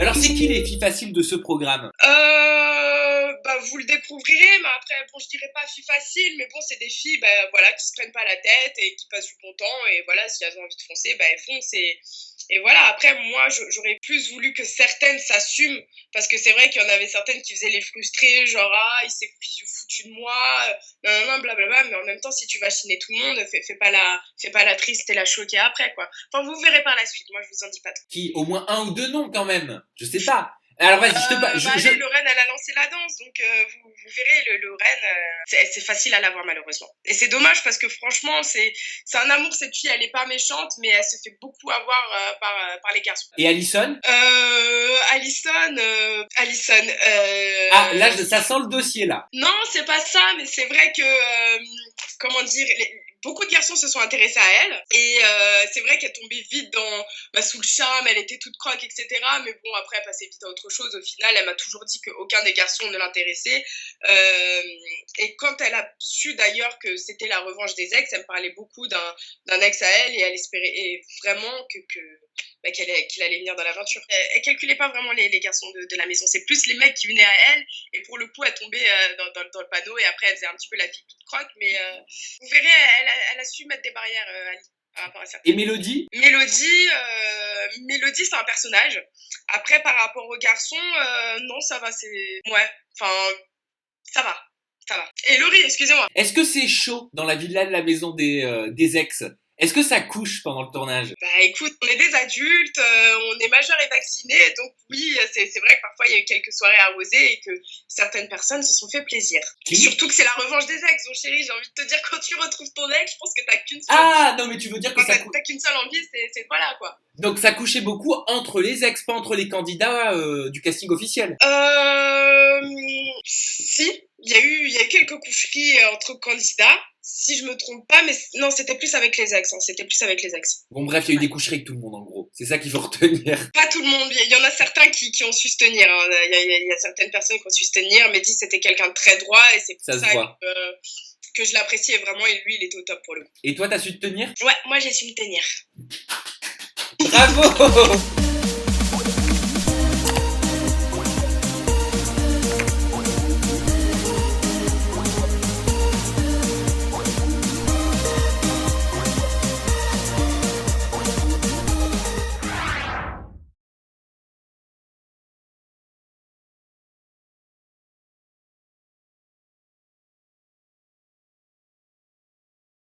Alors c'est qui les filles faciles de ce programme? Bah, vous le découvrirez, mais après, bon, je dirais pas filles faciles, mais bon, c'est des filles, bah, voilà, qui se prennent pas la tête et qui passent du bon temps, et voilà, si elles ont envie de foncer, bah, elles foncent, et voilà. Après, moi, j'aurais plus voulu que certaines s'assument, parce que c'est vrai qu'il y en avait certaines qui faisaient les frustrées, genre, ah, il s'est foutu de moi, non, non, blablabla, mais en même temps, si tu vas chiner tout le monde, fais pas la triste et la choquée après, quoi. Enfin, vous verrez par la suite, moi, je vous en dis pas trop. Qui? Au moins un ou deux noms quand même. Je sais pas. Alors vas-y, Allez, Lorraine, elle a lancé la danse, donc vous verrez, Lorraine, c'est facile à l'avoir malheureusement. Et c'est dommage parce que franchement, c'est un amour, cette fille, elle est pas méchante, mais elle se fait beaucoup avoir par les garçons. Et Alison? Alison. Ah, là, ça sent le dossier là. Non, c'est pas ça, mais c'est vrai que, comment dire, beaucoup de garçons se sont intéressés à elle, et c'est vrai qu'elle tombait vite sous le charme, elle était toute croque, etc. Mais bon, après, elle passait vite à autre chose. Au final, elle m'a toujours dit qu'aucun des garçons ne l'intéressait. Et quand elle a su d'ailleurs que c'était la revanche des ex, elle me parlait beaucoup d'un ex à elle, et elle espérait vraiment qu'il allait venir dans l'aventure. Elle calculait pas vraiment les garçons de la maison, c'est plus les mecs qui venaient à elle, et pour le coup, elle tombait dans le panneau, et après, elle faisait un petit peu la fille toute croque, mais vous verrez, elle a su mettre des barrières, Ali, par rapport à ça. Et Mélodie? Mélodie, c'est un personnage. Après, par rapport aux garçons, non, ça va, ouais, enfin, ça va. Ça va. Et Laurie, excusez-moi. Est-ce que c'est chaud dans la villa de la maison des ex? Est-ce que ça couche pendant le tournage? Bah écoute, on est des adultes, on est majeurs et vaccinés, donc oui, c'est vrai que parfois il y a eu quelques soirées arrosées et que certaines personnes se sont fait plaisir. Surtout que c'est la revanche des ex, donc chérie, j'ai envie de te dire, quand tu retrouves ton ex, je pense que t'as qu'une seule... Ah non, mais tu veux dire que t'as qu'une seule envie, c'est voilà quoi. Donc ça couchait beaucoup entre les ex, pas entre les candidats du casting officiel. Si, il y a eu quelques coucheries entre candidats, si je me trompe pas, mais non, c'était plus avec les ex, c'était plus avec les ex. Bon bref, il y a eu des coucheries avec tout le monde en gros, c'est ça qu'il faut retenir. Pas tout le monde, il y en a certains qui ont su se tenir, hein. Il y a certaines personnes qui ont su se tenir, mais Mehdi c'était quelqu'un de très droit, et c'est pour ça que je l'appréciais vraiment, et lui il était au top pour le coup. Et toi t'as su te tenir? Ouais, moi j'ai su me tenir. Bravo!